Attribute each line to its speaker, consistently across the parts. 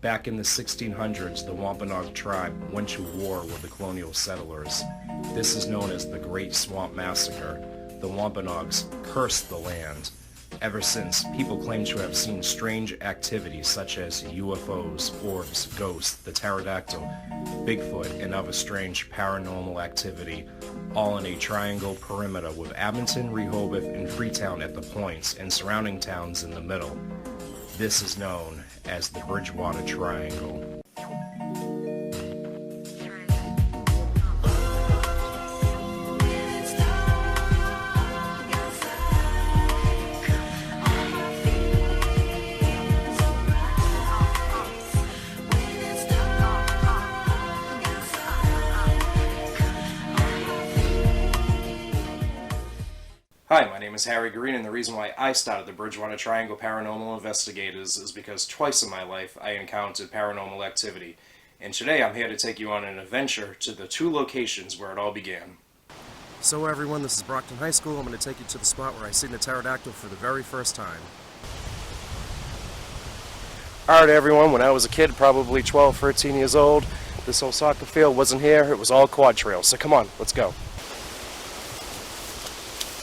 Speaker 1: Back in the 1600s, the Wampanoag tribe went to war with the colonial settlers. This is known as the Great Swamp Massacre. The Wampanoags cursed the land. Ever since, people claim to have seen strange activities such as UFOs, orbs, ghosts, the pterodactyl, Bigfoot, and other strange paranormal activity, all in a triangle perimeter with Abington, Rehoboth, and Freetown at the points and surrounding towns in the middle. This is known as the Bridgewater Triangle. Hi, my name is Harry Green, and the reason why I started the Bridgewater Triangle Paranormal Investigators is because twice in my life I encountered paranormal activity, and today I'm here to take you on an adventure to the two locations where it all began.
Speaker 2: So everyone, this is Brockton High School. I'm going to take you to the spot where I seen the pterodactyl for the very first time. Alright everyone, when I was a kid, probably 12, 13 years old, this old soccer field wasn't here, it was all quad trails, so come on, let's go.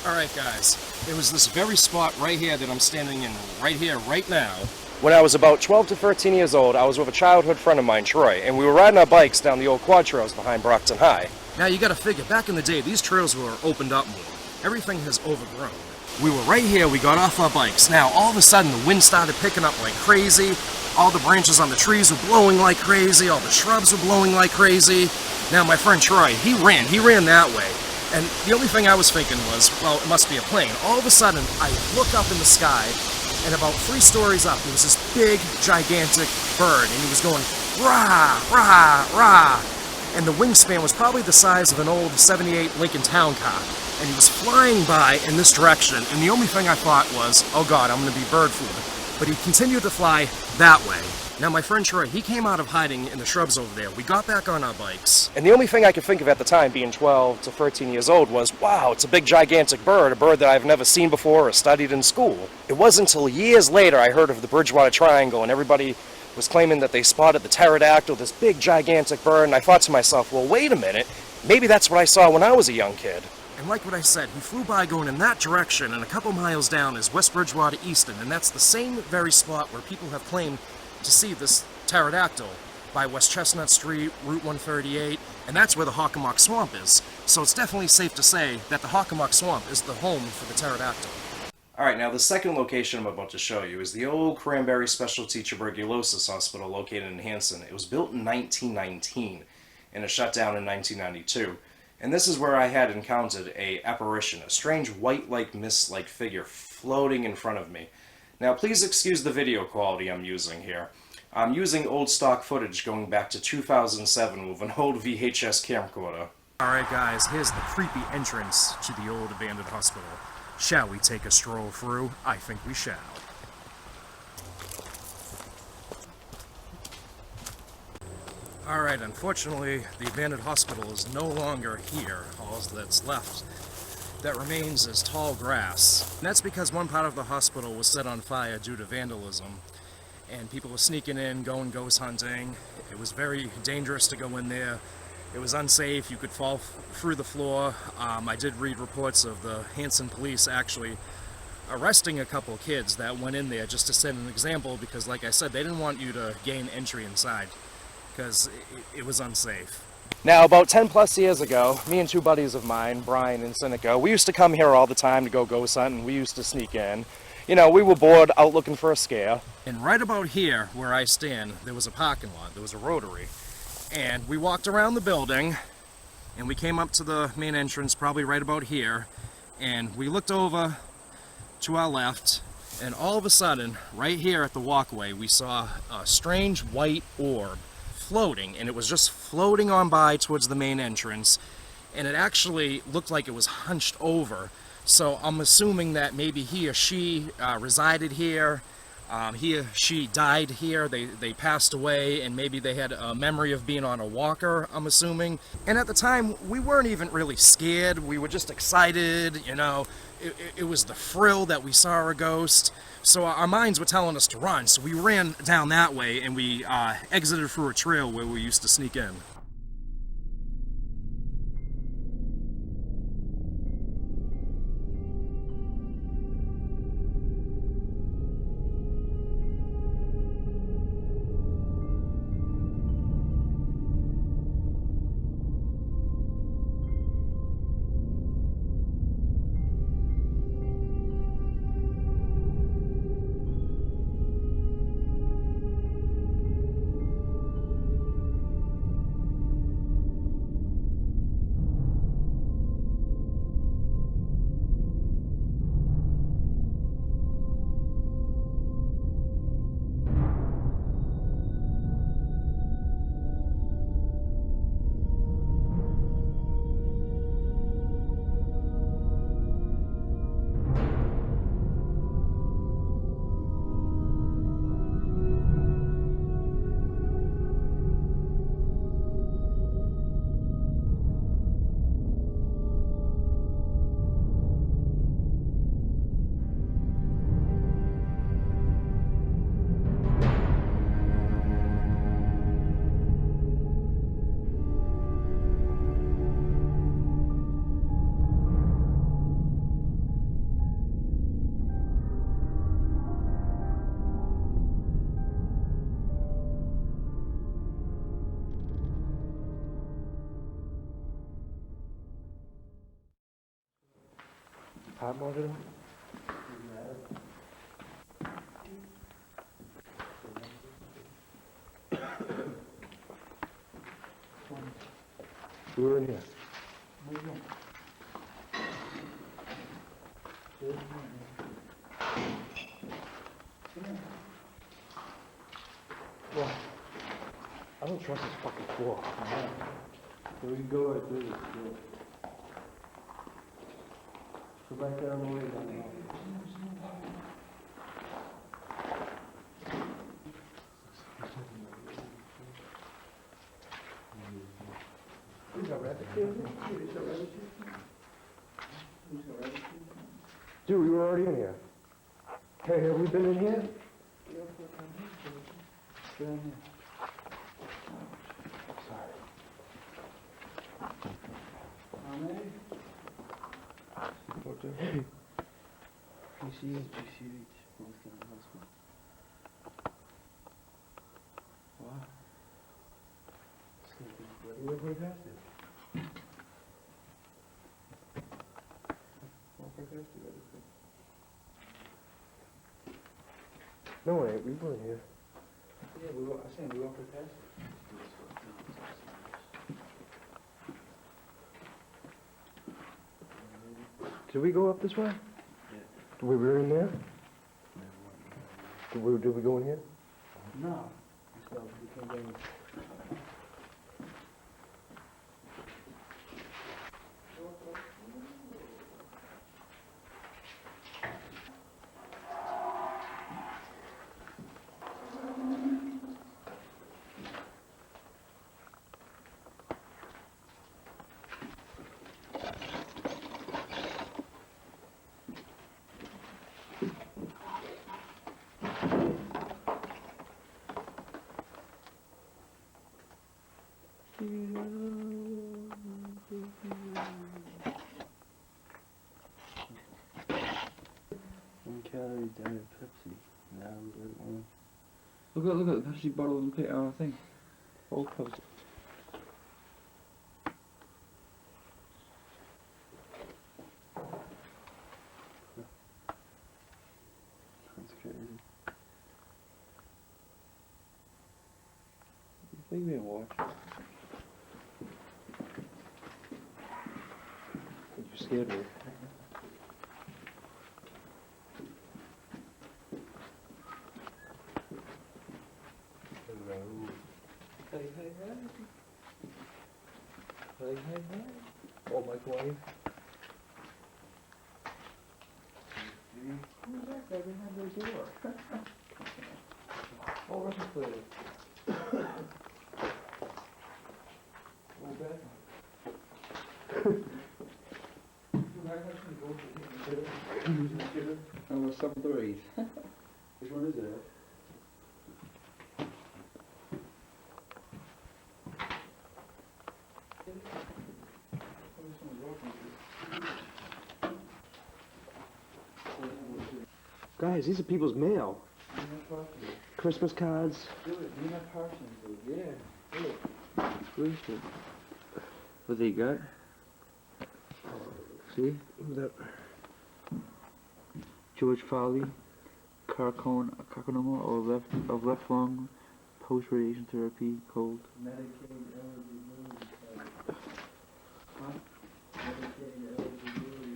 Speaker 2: Alright guys, it was this very spot right here that I'm standing in right here, right now. When I was about 12 to 13 years old, I was with a childhood friend of mine, Troy, and we were riding our bikes down the old quad trails behind Brockton High. Now you gotta figure, back in the day, these trails were opened up more. Everything has overgrown. We were right here, we got off our bikes. Now all of a sudden the wind started picking up like crazy, all the branches on the trees were blowing like crazy, all the shrubs were blowing like crazy. Now my friend Troy, he ran that way. And the only thing I was thinking was, well, it must be a plane. All of a sudden, I look up in the sky, and about 3 stories up, there was this big, gigantic bird, and he was going, rah, rah, rah. And the wingspan was probably the size of an old 78 Lincoln Town car. And he was flying by in this direction, and the only thing I thought was, oh God, I'm going to be bird food. But he continued to fly that way. Now my friend Troy, he came out of hiding in the shrubs over there. We got back on our bikes. And the only thing I could think of at the time, being 12 to 13 years old, was, wow, it's a big gigantic bird, a bird that I've never seen before or studied in school. It wasn't until years later I heard of the Bridgewater Triangle, and everybody was claiming that they spotted the pterodactyl, this big gigantic bird, and I thought to myself, well, wait a minute, maybe that's what I saw when I was a young kid. And like what I said, he flew by going in that direction, and a couple miles down is West Bridgewater Easton, and that's the same very spot where people have claimed to see this pterodactyl by West Chestnut Street, Route 138, and that's where the Hockomock Swamp is. So it's definitely safe to say that the Hockomock Swamp is the home for the pterodactyl.
Speaker 1: Alright, now the second location I'm about to show you is the old Cranberry Specialty Tuberculosis Hospital located in Hanson. It was built in 1919 and it shut down in 1992. And this is where I had encountered a apparition, a strange white-like mist-like figure floating in front of me. Now please excuse the video quality I'm using here. I'm using old stock footage going back to 2007 with an old VHS camcorder.
Speaker 2: Alright guys, here's the creepy entrance to the old abandoned hospital. Shall we take a stroll through? I think we shall. Alright, unfortunately, the abandoned hospital is no longer here. All that's left that remains is tall grass. And that's because one part of the hospital was set on fire due to vandalism. And people were sneaking in, going ghost hunting. It was very dangerous to go in there. It was unsafe. You could fall through the floor. I did read reports of the Hanson police actually arresting a couple kids that went in there just to set an example because, like I said, they didn't want you to gain entry inside because it was unsafe.
Speaker 3: Now, about 10 plus years ago, me and 2 buddies of mine, Brian and Seneca, we used to come here all the time to go ghost hunting. We used to sneak in. You know, we were bored, out looking for a scare.
Speaker 2: And right about here, where I stand, there was a parking lot. There was a rotary. And we walked around the building, and we came up to the main entrance, probably right about here, and we looked over to our left, and all of a sudden, right here at the walkway, we saw a strange white orb floating, and it was just floating on by towards the main entrance, and it actually looked like it was hunched over. So I'm assuming that maybe he or she resided here,
Speaker 3: She died here. They passed away, and maybe they had a memory of being on a walker, I'm assuming. And at the time, we weren't even really scared. We were just excited, you know. It was the thrill that we saw a ghost. So our minds were telling us to run. So we ran down that way, and we exited through a trail where we used to sneak in.
Speaker 2: Hot water? We were in here. Well, I don't trust this fucking floor.
Speaker 4: So we can go right through this door. Go back there on the way down.
Speaker 2: Dude, we were already in here. Hey, have we been in here?
Speaker 4: Sorry. PCH, Hospital. Wow.
Speaker 2: We were past it. No way, we weren't here.
Speaker 4: Yeah, we were, I said we walked past it.
Speaker 2: Did we go up this way?
Speaker 4: Yeah.
Speaker 2: We were in there? Did we go in here?
Speaker 4: No. So we came down. One calorie diet Pepsi. Now I'm good one. Look at the Pepsi bottle and put it on a thing. Old Pepsi. That's crazy. You think we watch?
Speaker 2: You scared me.
Speaker 4: Hey, hey, hey. Hey, hey, hey. Oh, Mike Wayne. Who's that guy behind the door? Oh, Russian play. Oh, bad. Number 7th or 8th. Which one is it?
Speaker 2: Guys, these are people's mail. Christmas cards.
Speaker 4: Do it, Nina Parsons, dude. Yeah, do it. Wasted. What they got? See?
Speaker 2: That.
Speaker 4: George Foley, carcinoma of left lung, post radiation therapy, cold. Medicaid eligibility. Huh? Medicaid eligibility.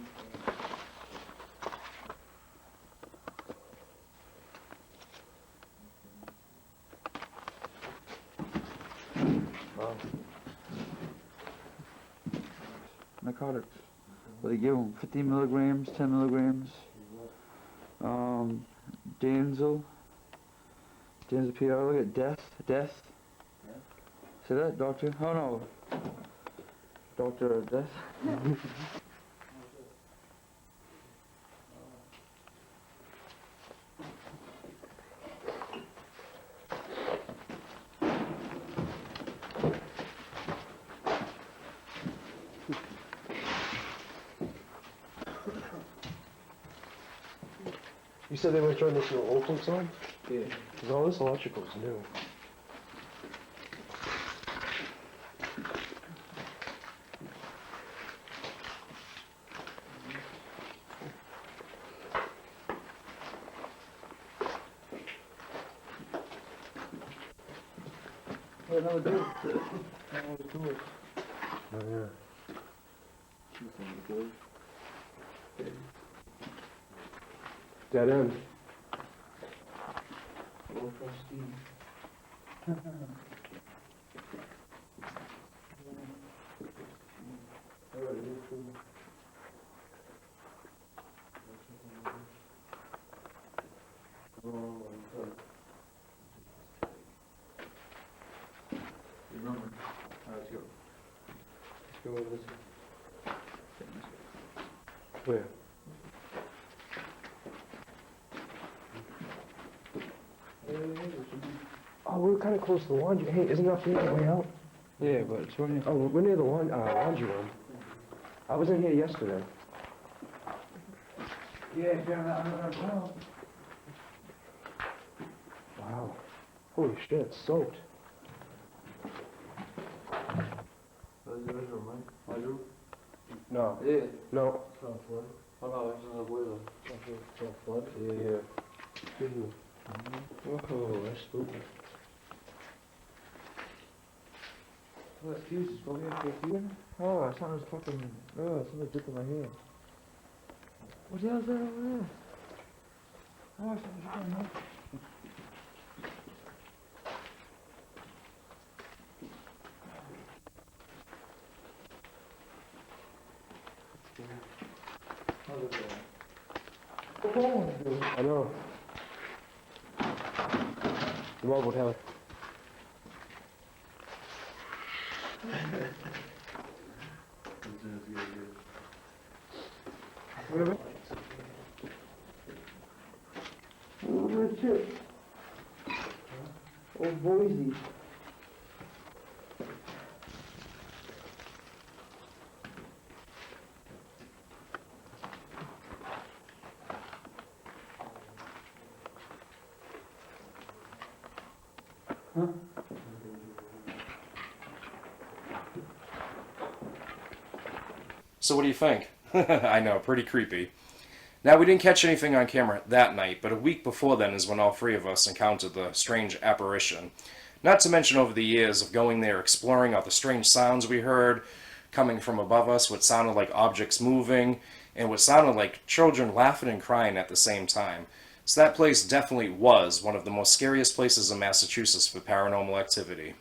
Speaker 4: Narcotics. What they give them? 15 milligrams, 10 milligrams. Danzel PR. Look at death. See that, doctor? Oh no. Doctor Death.
Speaker 2: You said they were trying this new old folks on?
Speaker 4: Yeah.
Speaker 2: Because all this electrical is new.
Speaker 4: Hey, another dude. Another dude.
Speaker 2: Oh, yeah. Dead end.
Speaker 4: Old trustee. Remember. Alright, let's go. Let's go over this.
Speaker 2: Where? Oh, we're kind of close to the laundry. Hey, isn't that the way out?
Speaker 4: Yeah, but it's running.
Speaker 2: Oh, we're near the laundry room. I was in here yesterday.
Speaker 4: Yeah, down.
Speaker 2: Wow. Holy shit, it's soaked.
Speaker 4: That's the original, man. My room?
Speaker 2: No.
Speaker 4: Yeah.
Speaker 2: No.
Speaker 4: It's not flood. Oh no, it's not a boiler. It's not flood.
Speaker 2: Yeah. Oh, that's spooky.
Speaker 4: Oh, that fuse is probably up here. Oh, something's fucking. Oh, something's dipping my hair. What the hell's that over there? Oh, something's dipping my hair.
Speaker 2: I know. The mob would have it.
Speaker 4: Oh, shit. Oh, Boise. Huh?
Speaker 3: So what do you think? I know, pretty creepy. Now, we didn't catch anything on camera that night, but a week before then is when all three of us encountered the strange apparition. Not to mention over the years of going there, exploring all the strange sounds we heard coming from above us, what sounded like objects moving, and what sounded like children laughing and crying at the same time. So that place definitely was one of the most scariest places in Massachusetts for paranormal activity.